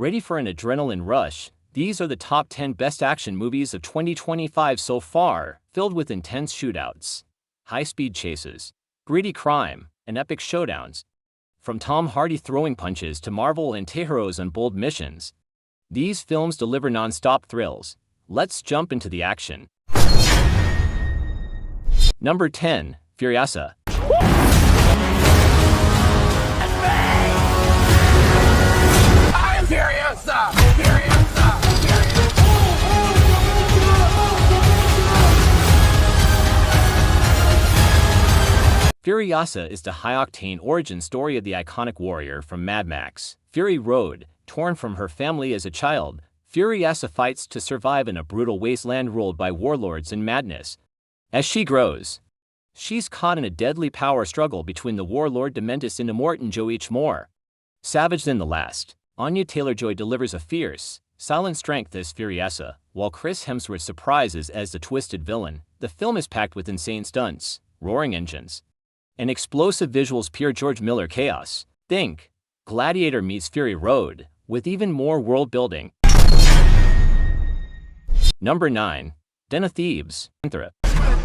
Ready for an adrenaline rush? These are the top 10 best action movies of 2025 so far, filled with intense shootouts, high-speed chases, gritty crime, and epic showdowns. From Tom Hardy throwing punches to Marvel anti-heroes on bold missions, these films deliver non-stop thrills. Let's jump into the action. Number 10, Furiosa. Furiosa is the high-octane origin story of the iconic warrior from Mad Max, Fury Road. Torn from her family as a child, Furiosa fights to survive in a brutal wasteland ruled by warlords and madness. As she grows, she's caught in a deadly power struggle between the warlord Dementis and Immortan Joe each more savage than the last. Anya Taylor-Joy delivers a fierce, silent strength as Furiosa, while Chris Hemsworth surprises as the twisted villain. The film is packed with insane stunts, roaring engines, and explosive visuals, pure George Miller chaos. Think Gladiator meets Fury Road, with even more world building. Number 9, Den of Thieves.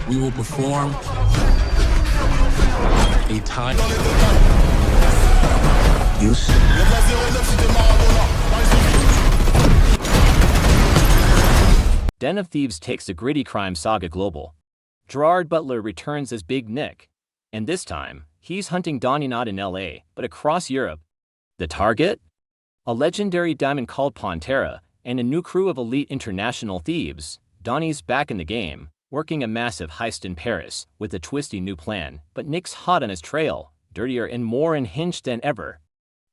We will perform a time. Den of Thieves takes the gritty crime saga global. Gerard Butler returns as Big Nick, and this time, he's hunting Donnie not in LA, but across Europe. The target? A legendary diamond called Pantera, and a new crew of elite international thieves. Donnie's back in the game, working a massive heist in Paris, with a twisty new plan, but Nick's hot on his trail, dirtier and more unhinged than ever.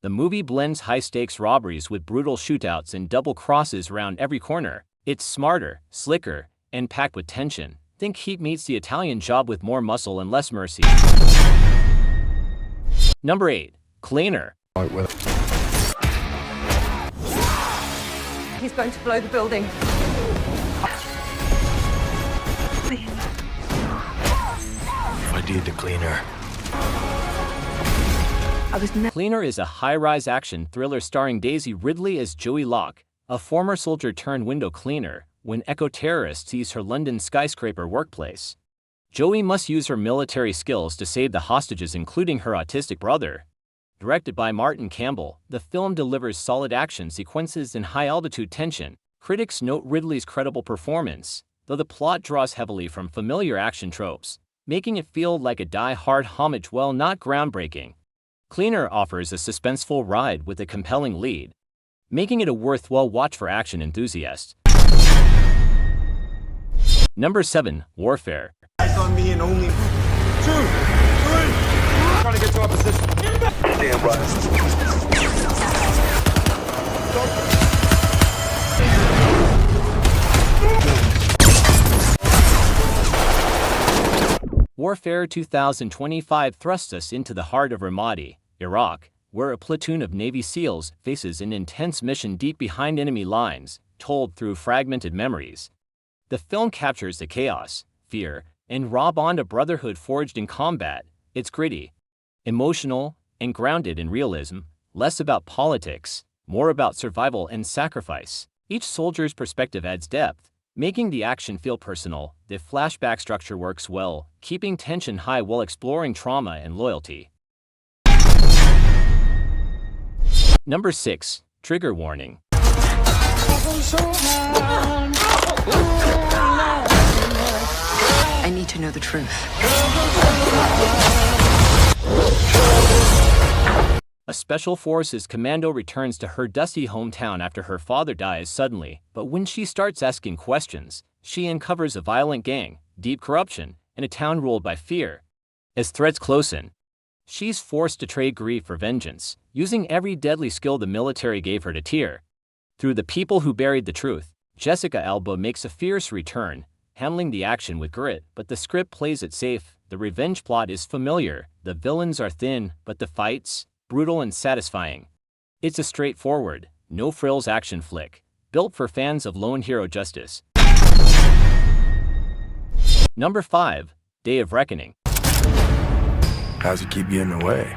The movie blends high-stakes robberies with brutal shootouts and double crosses around every corner. It's smarter, slicker, and packed with tension. Think Heat meets the Italian Job with more muscle and less mercy. Number 8, Cleaner. He's going to blow the building. I did the cleaner. Cleaner is a high-rise action thriller starring Daisy Ridley as Joey Locke, a former soldier turned window cleaner, when eco-terrorists seize her London skyscraper workplace. Joey must use her military skills to save the hostages, including her autistic brother. Directed by Martin Campbell, the film delivers solid action sequences and high-altitude tension. Critics note Ridley's credible performance, though the plot draws heavily from familiar action tropes, making it feel like a die-hard homage while not groundbreaking. Cleaner offers a suspenseful ride with a compelling lead, making it a worthwhile watch for action enthusiasts. Number 7, Warfare. Eyes on me and only 2, 3. Trying to get to our position. Stand by. Warfare 2025 thrusts us into the heart of Ramadi, Iraq, where a platoon of Navy SEALs faces an intense mission deep behind enemy lines, told through fragmented memories. The film captures the chaos, fear, and raw bond of brotherhood forged in combat. It's gritty, emotional, and grounded in realism, less about politics, more about survival and sacrifice. Each soldier's perspective adds depth, making the action feel personal. The flashback structure works well, keeping tension high while exploring trauma and loyalty. Number 6, Trigger Warning. I need to know the truth. A Special Forces commando returns to her dusty hometown after her father dies suddenly, but when she starts asking questions, she uncovers a violent gang, deep corruption, and a town ruled by fear. As threats closen, she's forced to trade grief for vengeance, using every deadly skill the military gave her to tear through the people who buried the truth. Jessica Alba makes a fierce return, handling the action with grit, but the script plays it safe. The revenge plot is familiar, the villains are thin, but the fights, brutal and satisfying. It's a straightforward, no-frills action flick, built for fans of lone hero justice. Number 5, Day of Reckoning. How's it keep you in the way?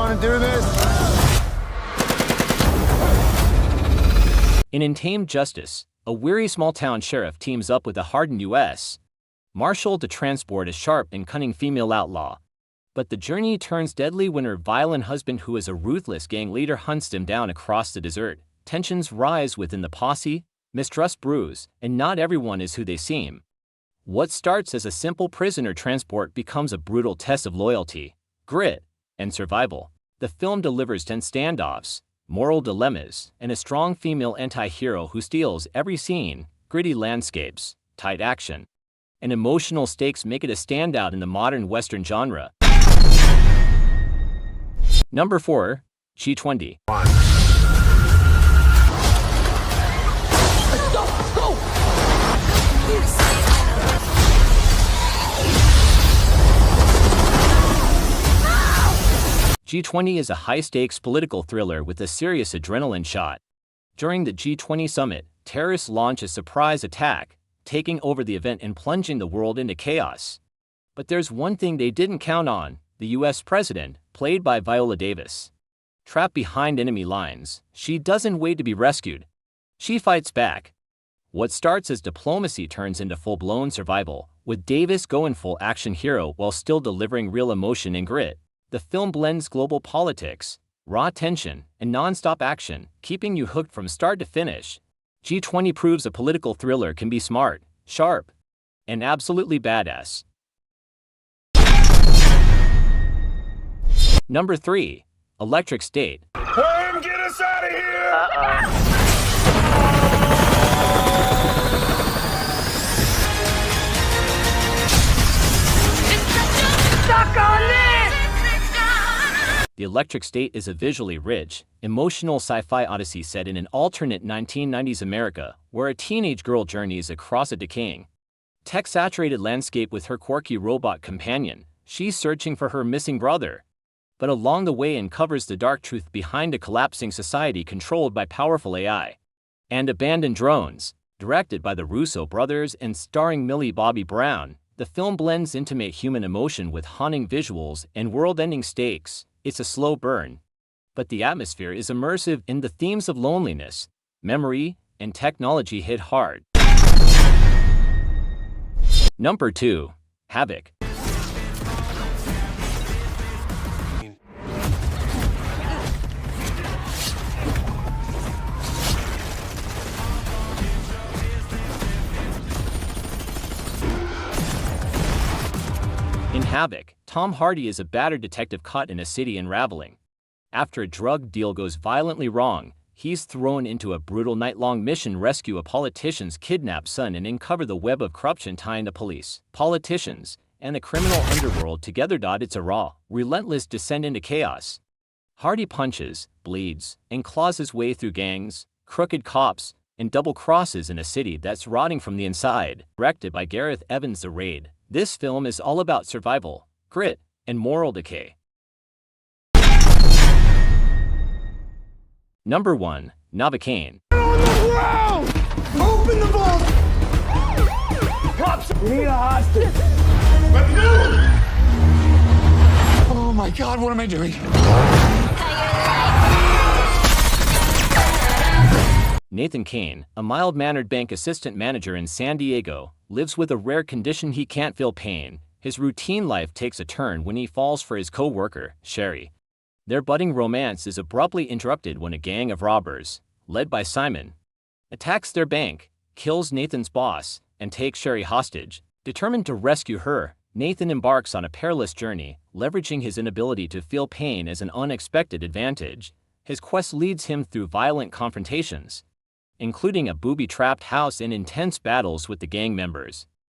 want to do this? In Untamed Justice, a weary small-town sheriff teams up with a hardened U.S. Marshal to transport a sharp and cunning female outlaw. But the journey turns deadly when her violent husband, who is a ruthless gang leader, hunts them down across the desert. Tensions rise within the posse, mistrust brews, and not everyone is who they seem. What starts as a simple prisoner transport becomes a brutal test of loyalty, grit, and survival. The film delivers tense standoffs, moral dilemmas, and a strong female anti-hero who steals every scene. Gritty landscapes, tight action, and emotional stakes make it a standout in the modern Western genre. Number 4, G20. G20 is a high-stakes political thriller with a serious adrenaline shot. During the G20 summit, terrorists launch a surprise attack, taking over the event and plunging the world into chaos. But there's one thing they didn't count on: the US president, played by Viola Davis. Trapped behind enemy lines, she doesn't wait to be rescued. She fights back. What starts as diplomacy turns into full-blown survival, with Davis going full action hero while still delivering real emotion and grit. The film blends global politics, raw tension, and non-stop action, keeping you hooked from start to finish. G20 proves a political thriller can be smart, sharp, and absolutely badass. Number 3, Electric State. Clem, get us out of here! Stuck on this! The Electric State is a visually rich, emotional sci-fi odyssey set in an alternate 1990s America, where a teenage girl journeys across a decaying, tech-saturated landscape with her quirky robot companion. She's searching for her missing brother, but along the way uncovers the dark truth behind a collapsing society controlled by powerful AI and abandoned drones. Directed by the Russo brothers and starring Millie Bobby Brown, the film blends intimate human emotion with haunting visuals and world-ending stakes. It's a slow burn, but the atmosphere is immersive, and the themes of loneliness, memory, and technology hit hard. Number 2, Havoc. In Havoc, Tom Hardy is a battered detective caught in a city unraveling. After a drug deal goes violently wrong, he's thrown into a brutal night-long mission to rescue a politician's kidnapped son and uncover the web of corruption tying the police, politicians, and the criminal underworld together. It's a raw, relentless descent into chaos. Hardy punches, bleeds, and claws his way through gangs, crooked cops, and double crosses in a city that's rotting from the inside. Directed by Gareth Evans, The Raid, this film is all about survival, grit, and moral decay. Number 1, Novocaine. Open the vault! Cops! We need a hostage! Let's move! Oh my God, what am I doing? Nathan Kane, a mild-mannered bank assistant manager in San Diego, lives with a rare condition: he can't feel pain. His routine life takes a turn when he falls for his co-worker, Sherry. Their budding romance is abruptly interrupted when a gang of robbers, led by Simon, attacks their bank, kills Nathan's boss, and takes Sherry hostage. Determined to rescue her, Nathan embarks on a perilous journey, leveraging his inability to feel pain as an unexpected advantage. His quest leads him through violent confrontations, including a booby-trapped house and intense battles with the gang members.